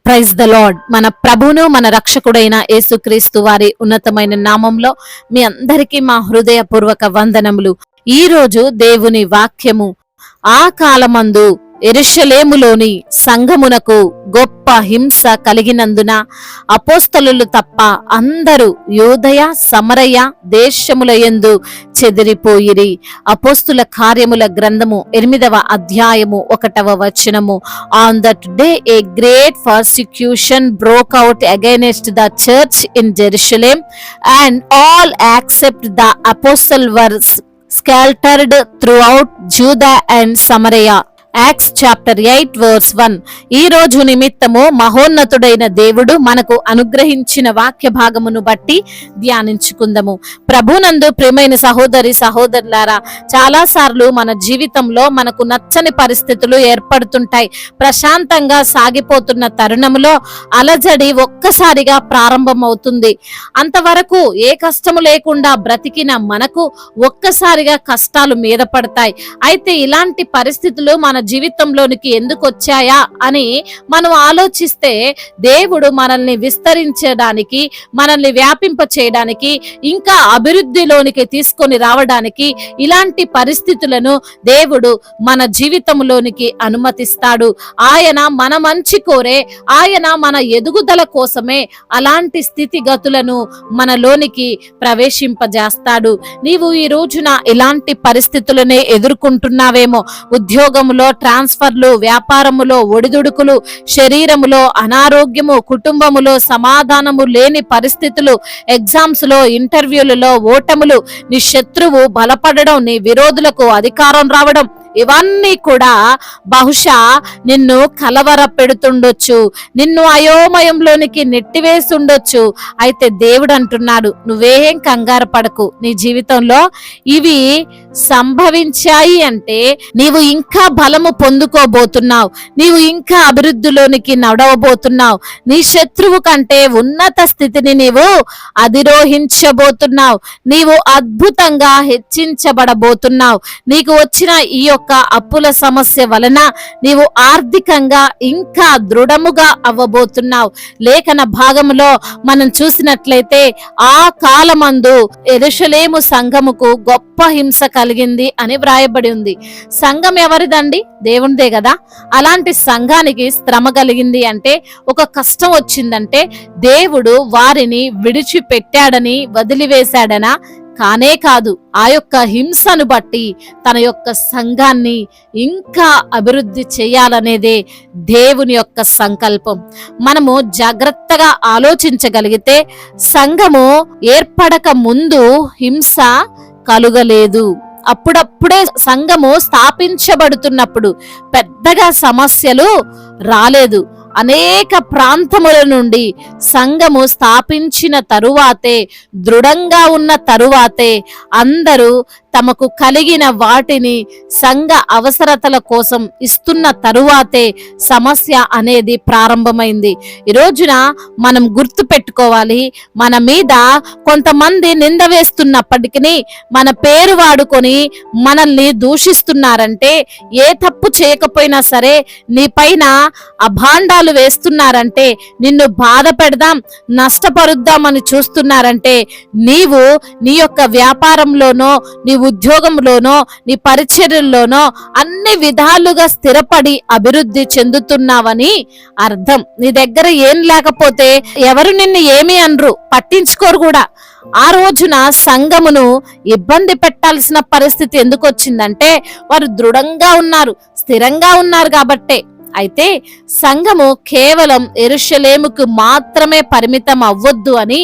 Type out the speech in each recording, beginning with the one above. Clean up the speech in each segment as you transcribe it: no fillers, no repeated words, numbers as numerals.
Praise the lord. మన ప్రభువును మన రక్షకుడైన యేసుక్రీస్తు వారి ఉన్నతమైన నామంలో మీ అందరికీ మా హృదయపూర్వక వందనములు. ఈ రోజు దేవుని వాక్యము, ఆ కాలమందు యెరూషలేములోని సంఘమునకు గొప్ప హింస కలిగినందున అపోస్తలులు తప్ప అందరూ యూదయ సమరయ దేశముల యందు చెదిరిపోయిరి. అపోస్తుల కార్యముల గ్రంథము 8వ అధ్యాయము 1వ వచనము. On that day a great persecution broke out against the church in Jerusalem and all accept the apostle were scattered throughout Judah and Samaria. Acts chapter 8 verse 1. ఈ రోజు నిమిత్తము మహోన్నతుడైన దేవుడు మనకు అనుగ్రహించిన వాక్య భాగమును బట్టి ధ్యానించుకుందాము. ప్రభునందు ప్రియమైన సహోదరి సహోదరులారా, చాలా సార్లు మన జీవితంలో మనకు నచ్చని పరిస్థితులు ఏర్పడుతుంటాయి. ప్రశాంతంగా సాగిపోతున్న తరుణంలో అలజడి ఒక్కసారిగా ప్రారంభమవుతుంది. అంతవరకు ఏ కష్టము లేకుండా బ్రతికిన మనకు ఒక్కసారిగా కష్టాలు మీద పడతాయి. అయితే ఇలాంటి పరిస్థితులు మన జీవితంలోనికి ఎందుకు వచ్చాయా అని మనం ఆలోచిస్తే, దేవుడు మనల్ని విస్తరించడానికి, మనల్ని వ్యాపింప చేయడానికి, ఇంకా అభివృద్ధిలోనికి తీసుకొని రావడానికి ఇలాంటి పరిస్థితులను దేవుడు మన జీవితంలోనికి అనుమతిస్తాడు. ఆయన మన మంచి కోరే, ఆయన మన ఎదుగుదల కోసమే అలాంటి స్థితిగతులను మనలోనికి ప్రవేశింపజేస్తాడు. నీవు ఈ రోజున ఇలాంటి పరిస్థితులనే ఎదుర్కొంటున్నావేమో. ఉద్యోగంలో ట్రాన్స్ఫర్లు, వ్యాపారములో ఒడిదుడుకులు, శరీరములో అనారోగ్యము, కుటుంబములో సమాధానము లేని పరిస్థితులు, ఎగ్జామ్స్ లో ఇంటర్వ్యూలలో ఓటములు, నీ శత్రువు బలపడడం, నీ విరోధులకు అధికారం రావడం, ఇవన్నీ కూడా బహుశా నిన్ను కలవర పెడుతుండొచ్చు, నిన్ను అయోమయంలోనికి నెట్టివేస్తుండొచ్చు. అయితే దేవుడు అంటున్నాడు, నువ్వేం కంగారు పడకు. నీ జీవితంలో ఇవి సంభవించాయి అంటే నీవు ఇంకా బలము పొందుకోబోతున్నావు, నీవు ఇంకా అభివృద్ధిలోనికి నడవబోతున్నావు, నీ శత్రువు కంటే ఉన్నత స్థితిని నీవు అధిరోహించబోతున్నావు, నీవు అద్భుతంగా హెచ్చించబడబోతున్నావు. నీకు వచ్చిన ఈ అప్పుల సమస్య వలన నీవు ఆర్థికంగా ఇంకా దృఢముగా అవ్వబోతున్నావు. లేఖన భాగములో మనం చూసినట్లయితే, ఆ కాలమందు యెరూషలేము సంఘముకు గొప్ప హింస కలిగింది అని వ్రాయబడి ఉంది. సంఘం ఎవరిదండి? దేవునిదే కదా. అలాంటి సంఘానికి శ్రమ కలిగింది అంటే, ఒక కష్టం వచ్చిందంటే దేవుడు వారిని విడిచిపెట్టాడని, వదిలివేశాడనా? కానే కాదు. ఆ యొక్క హింసను బట్టి తన యొక్క సంఘాన్ని ఇంకా అభివృద్ధి చేయాలనేదే దేవుని యొక్క సంకల్పం. మనము జాగ్రత్తగా ఆలోచించగలిగితే, సంఘము ఏర్పడక ముందు హింస కలుగలేదు. అప్పుడప్పుడే సంఘము స్థాపించబడుతున్నప్పుడు పెద్దగా సమస్యలు రాలేదు. అనేక ప్రాంతముల నుండి సంఘము స్థాపించిన తరువాతే, దృఢంగా ఉన్న తరువాతే అందరూ తమకు కలిగిన వాటిని సంఘ అవసరతల కోసం ఇస్తున్న తరువాతే సమస్య అనేది ప్రారంభమైంది. ఈ రోజున మనం గుర్తు పెట్టుకోవాలి, మన మీద కొంతమంది నింద వేస్తున్నప్పటికీ, మన పేరు వాడుకొని మనల్ని దూషిస్తున్నారంటే, ఏ తప్పు చేయకపోయినా సరే నీ పైన అభాండాలు వేస్తున్నారంటే, నిన్ను బాధ పెడదాం, నష్టపరుద్దామని చూస్తున్నారంటే, నీవు నీ యొక్క వ్యాపారంలోనో, నీ ఉద్యోగంలోనో, నీ పరిచర్యల్లోనో అన్ని విధాలుగా స్థిరపడి అభివృద్ధి చెందుతున్నావని అర్థం. నీ దగ్గర ఏం లేకపోతే ఎవరు నిన్ను ఏమీ అనరు, పట్టించుకోరు కూడా. ఆ రోజున సంఘమును ఇబ్బంది పెట్టాల్సిన పరిస్థితి ఎందుకు వచ్చిందంటే, వారు దృఢంగా ఉన్నారు, స్థిరంగా ఉన్నారు కాబట్టే. అయితే సంఘము కేవలం యెరూషలేముకు మాత్రమే పరిమితం అవ్వొద్దు అని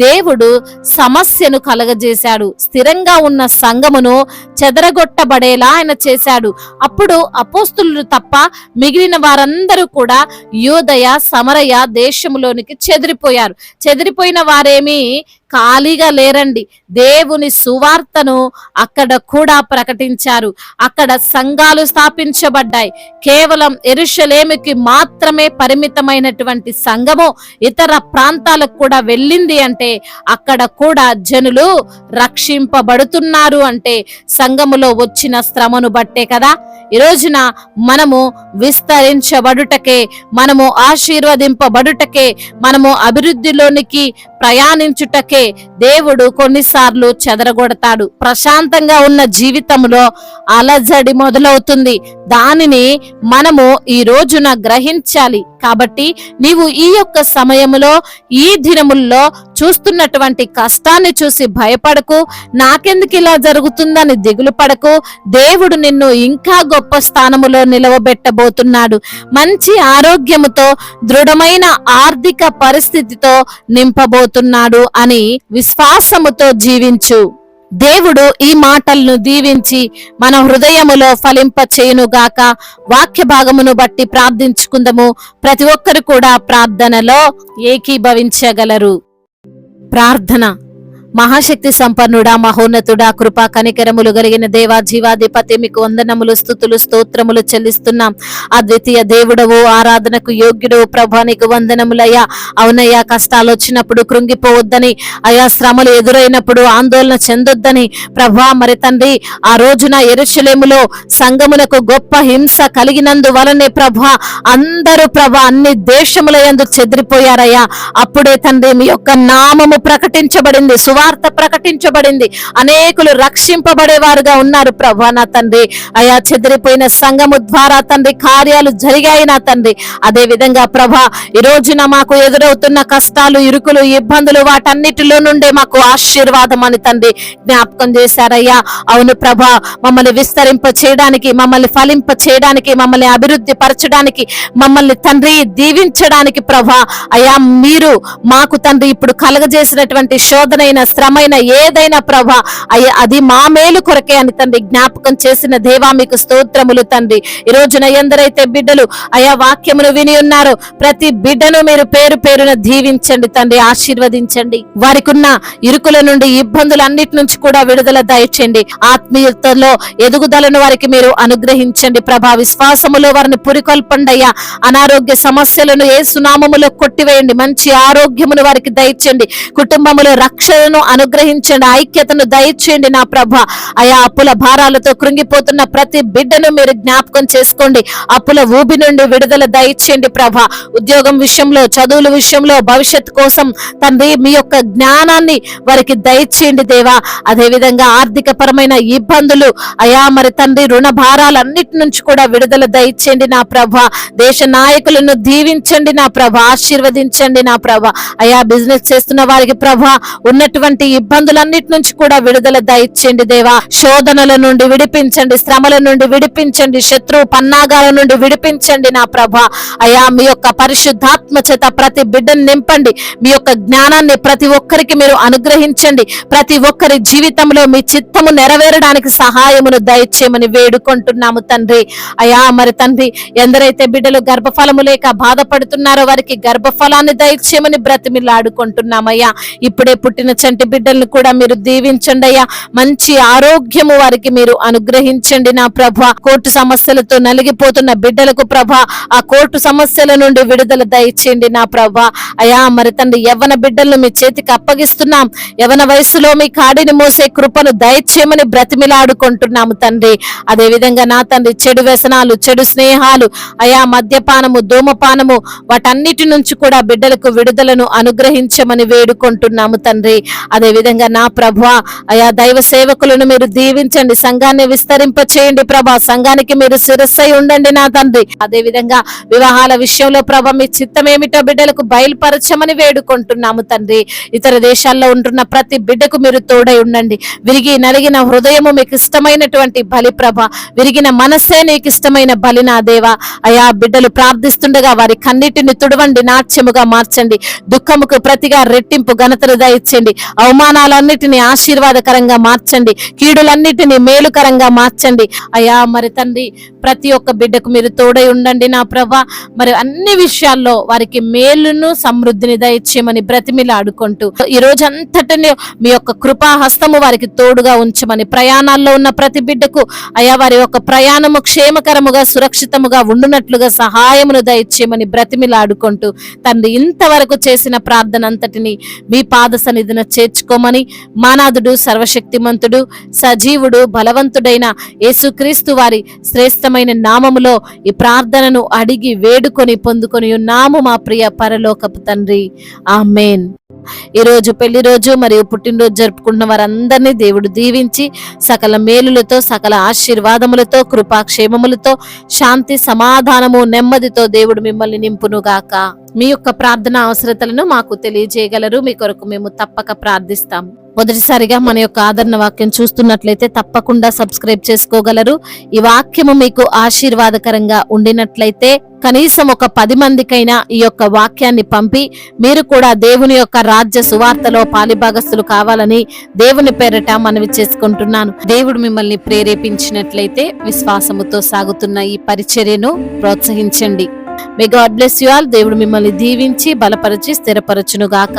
దేవుడు సమస్యను కలగజేశాడు. స్థిరంగా ఉన్న సంఘమును చెదరగొట్టబడేలా ఆయన చేశాడు. అప్పుడు అపోస్తులు తప్ప మిగిలిన వారందరూ కూడా యూదయ సమరయ దేశములోనికి చెదిరిపోయారు. చెదిరిపోయిన వారేమి ఖాళీగా లేరండి. దేవుని సువార్తను అక్కడ కూడా ప్రకటించారు. అక్కడ సంఘాలు స్థాపించబడ్డాయి. కేవలం యెరూషలేముకి మాత్రమే పరిమితమైనటువంటి సంఘము ఇతర ప్రాంతాలకు కూడా వెళ్ళింది అంటే అక్కడ కూడా జనులు రక్షింపబడుతున్నారు అంటే సంఘములో వచ్చిన శ్రమను బట్టే కదా. ఈ రోజున మనము విస్తరించబడుటకే, మనము ఆశీర్వదింపబడుటకే, మనము అభివృద్ధిలోనికి ప్రయాణించుటకే దేవుడు కొన్నిసార్లు చెదరగొడతాడు. ప్రశాంతంగా ఉన్న జీవితంలో అలజడి మొదలవుతుంది. దానిని మనము ఈ రోజున గ్రహించాలి. కాబట్టి నీవు ఈ యొక్క సమయంలో, ఈ దినముల్లో చూస్తున్నటువంటి కష్టాన్ని చూసి భయపడకు, నాకెందుకు ఇలా జరుగుతుందని దిగులు పడకు. దేవుడు నిన్ను ఇంకా గొప్ప స్థానములో నిలవబెట్టబోతున్నాడు. మంచి ఆరోగ్యముతో, దృఢమైన ఆర్థిక పరిస్థితితో నింపబోతున్నాడు అని విశ్వాసముతో జీవించు. దేవుడు ఈ మాటలను దీవించి మన హృదయములో ఫలింప చేయునుగాక. వాక్య భాగమును బట్టి ప్రార్థించుకుందాము. ప్రతి ఒక్కరు కూడా ప్రార్థనలో ఏకీభవించగలరు. ప్రార్థన. మహాశక్తి సంపన్నుడా, మహోన్నతుడా, కృపా కనికరములు కలిగిన దేవా, జీవాధిపతి, మీకు వందనములు, స్తుతులు, స్తోత్రములు చెల్లిస్తున్నాం. అద్వితీయ దేవుడవు, ఆరాధనకు యోగ్యుడు ప్రభా, నీకు వందనములయ్యా. అవునయ్యా, కష్టాలు వచ్చినప్పుడు కృంగిపోవద్దని, అయా శ్రమలు ఎదురైనప్పుడు ఆందోళన చెందొద్దని ప్రభా. మరి తండ్రి, ఆ రోజున యెరూషలేములో సంఘములకు గొప్ప హింస కలిగినందు వలనే ప్రభా అందరూ ప్రభా అన్ని దేశముల యందు చెదిరిపోయారయ్యా. అప్పుడే తండ్రి మీ యొక్క నామము ప్రకటించబడింది, సువార్త ప్రకటించబడింది, అనేకులు రక్షింపబడేవారుగా ఉన్నారు ప్రభా. నా తండ్రి, అయా చెదిరిపోయిన సంఘము ద్వారా తండ్రి కార్యాలు జరిగాయి నా తండ్రి. అదే విధంగా ప్రభా ఈ రోజున మాకు ఎదురవుతున్న కష్టాలు, ఇరుకులు, ఇబ్బందులు, వాటన్నిటిలో నుండే మాకు ఆశీర్వాదం అని తండ్రి జ్ఞాపకం చేశారయ్యా. అవును ప్రభా, మమ్మల్ని విస్తరింప చేయడానికి, మమ్మల్ని ఫలింప చేయడానికి, మమ్మల్ని అభివృద్ధి పరచడానికి, మమ్మల్ని తండ్రి దీవించడానికి ప్రభా అయా మీరు మాకు తండ్రి ఇప్పుడు కలగజేసినటువంటి శోధనైన, శ్రమైన ఏదైనా ప్రభా అయ్యా అది మా మేలు కొరకే అని తండ్రి జ్ఞాపకం చేసిన దేవా మీకు స్తోత్రములు తండ్రి. ఈ రోజున ఎందరైతే బిడ్డలు అయా వాక్యమును విని ఉన్నారో ప్రతి బిడ్డను మీరు పేరు పేరున దీవించండి తండ్రి, ఆశీర్వదించండి. వారికి ఉన్న ఇరుకుల నుండి, ఇబ్బందులన్నిటి నుంచి కూడా విడుదల దయచేయండి. ఆత్మీయతలో ఎదుగుదలను వారికి మీరు అనుగ్రహించండి ప్రభా. విశ్వాసములో వారిని పురికొల్పండి అయ్యా. అనారోగ్య సమస్యలను యేసు నామములో కొట్టివేయండి. మంచి ఆరోగ్యమును వారికి దయచేయండి. కుటుంబములో రక్షణను అనుగ్రహించండి, ఐక్యతను దయచేయండి నా ప్రభా. అయా అప్పుల భారాలతో కృంగిపోతున్న ప్రతి బిడ్డను మీరు జ్ఞాపకం చేసుకోండి. అప్పుల ఊబి నుండి విడుదల దయచేయండి ప్రభా. ఉద్యోగం విషయంలో, చదువుల విషయంలో, భవిష్యత్తు కోసం తండ్రి మీ యొక్క జ్ఞానాన్ని వారికి దయచేయండి దేవా. అదే విధంగా ఆర్థిక పరమైన ఇబ్బందులు అయా మరి తండ్రి రుణ భారాలన్నిటి నుంచి కూడా విడుదల దయచేయండి నా ప్రభా. దేశ నాయకులను దీవించండి నా ప్రభా, ఆశీర్వదించండి నా ప్రభా. అయా బిజినెస్ చేస్తున్న వారికి ప్రభా ఉన్నటువంటి ఇబ్బందులన్నిటి నుంచి కూడా విడుదల దయచేయండి దేవా. శోధనల నుండి విడిపించండి, శ్రమల నుండి విడిపించండి, శత్రు పన్నాగాల నుండి విడిపించండి నా ప్రభా. అయా మీ యొక్క పరిశుద్ధాత్మ చేత ప్రతి బిడ్డను నింపండి. మీ యొక్క జ్ఞానాన్ని ప్రతి ఒక్కరికి మీరు అనుగ్రహించండి. ప్రతి ఒక్కరి జీవితంలో మీ చిత్తము నెరవేరడానికి సహాయమును దయచేయమని వేడుకుంటున్నాము తండ్రి. అయా మరి తండ్రి, ఎందరైతే బిడ్డలు గర్భఫలము లేక బాధపడుతున్నారో వారికి గర్భఫలాన్ని దయచేయమని బ్రతిమిలాడుకుంటున్నామయ్యా. ఇప్పుడే పుట్టిన చంటి బిడ్డలను కూడా మీరు దీవించండి అయ్యా. మంచి ఆరోగ్యము వారికి మీరు అనుగ్రహించండి నా ప్రభా. కోర్టు సమస్యలతో నలిగిపోతున్న బిడ్డలకు ప్రభా ఆ కోర్టు సమస్యల నుండి విడుదల దయచేయండి నా ప్రభా. అయా మరి తండ్రి, యవ్వన బిడ్డలను మీ చేతికి అప్పగిస్తున్నాం. యవ్వన వయసులో మీ కాడిని మోసే కృపను దయచేయమని బ్రతిమిలాడుకుంటున్నాము తండ్రి. అదే విధంగా నా తండ్రి, చెడు వ్యసనాలు, చెడు స్నేహాలు, అయా మద్యపానము, ధూమపానము, వాటన్నిటి నుంచి కూడా బిడ్డలకు విడుదలను అనుగ్రహించమని వేడుకుంటున్నాము తండ్రి. అదే విధంగా నా ప్రభా అయా దైవ సేవకులను మీరు దీవించండి, సంఘాన్ని విస్తరింప చేయండి ప్రభా. సంఘానికి మీరు శిరస్సై ఉండండి నా తండ్రి. అదే విధంగా వివాహాల విషయంలో ప్రభా మీ చిత్తం ఏమిటో బిడ్డలకు బయలుపరచమని వేడుకుంటున్నాము తండ్రి. ఇతర దేశాల్లో ఉంటున్న ప్రతి బిడ్డకు మీరు తోడై ఉండండి. విరిగి నలిగిన హృదయము మీకు ఇష్టమైనటువంటి బలి ప్రభా, విరిగిన మనస్సే నీకు ఇష్టమైన బలి నా దేవా. అయా బిడ్డలు ప్రార్థిస్తుండగా వారి కన్నిటిని తుడవండి, నాట్యముగా మార్చండి. దుఃఖముకు ప్రతిగా రెట్టింపు ఘనతను దయచేయండి. అవమానాలన్నిటిని ఆశీర్వాదకరంగా మార్చండి, కీడులన్నిటిని మేలుకరంగా మార్చండి అయ్యా. మరి తండ్రి, ప్రతి ఒక్క బిడ్డకు మీరు తోడై ఉండండి నా ప్రభా. మరి అన్ని విషయాల్లో వారికి మేలును సమృద్ధిని దయచేయమని బ్రతిమిలాడుకుంటూ ఈ రోజంతటిని మీ యొక్క కృపా హస్తము వారికి తోడుగా ఉంచమని, ప్రయాణాల్లో ఉన్న ప్రతి బిడ్డకు అయ్యా వారి యొక్క ప్రయాణము క్షేమకరముగా సురక్షితముగా ఉండునట్లుగా సహాయమును దయచేయమని బ్రతిమిలాడుకుంటూ తండ్రి, ఇంతవరకు చేసిన ప్రార్థన అంతటిని మీ పాద సన్నిధిన చేర్చుకోమని, మానాథుడు సర్వశక్తిమంతుడు సజీవుడు బలవంతుడైన యేసుక్రీస్తు వారి శ్రేష్టమైన నామములో ఈ ప్రార్థనను అడిగి వేడుకొని పొందుకొని ఉన్నాము మా ప్రియ పరలోకపు తండ్రి, ఆమేన్. ఈ రోజు పెళ్లి రోజు మరియు పుట్టినరోజు జరుపుకున్న వారందరినీ దేవుడు దీవించి సకల మేలులతో, సకల ఆశీర్వాదములతో, కృపాక్షేమములతో, శాంతి సమాధానము నెమ్మదితో దేవుడు మిమ్మల్ని నింపునుగాక. మీ యొక్క ప్రార్థన అవసరతలను మాకు తెలియజేయగలరు. మీ కొరకు మేము తప్పక ప్రార్థిస్తాం. మొదటిసారిగా మన యొక్క ఆదరణ వాక్యం చూస్తున్నట్లయితే తప్పకుండా సబ్స్క్రైబ్ చేసుకోగలరు. ఈ వాక్యము మీకు ఆశీర్వాదకరంగా ఉండినట్లయితే కనీసం ఒక 10 మందికైనా ఈ యొక్క వాక్యాన్ని పంపి మీరు కూడా దేవుని యొక్క రాజ్య సువార్తలో పాలిభాగస్తులు కావాలని దేవుని పేరట మనవి చేసుకుంటున్నాను. దేవుడు మిమ్మల్ని ప్రేరేపించినట్లయితే విశ్వాసముతో సాగుతున్న ఈ పరిచర్యను ప్రోత్సహించండి. May God bless you all. దేవుడు మిమ్మల్ని దీవించి బలపరిచి స్థిరపరచును గాక.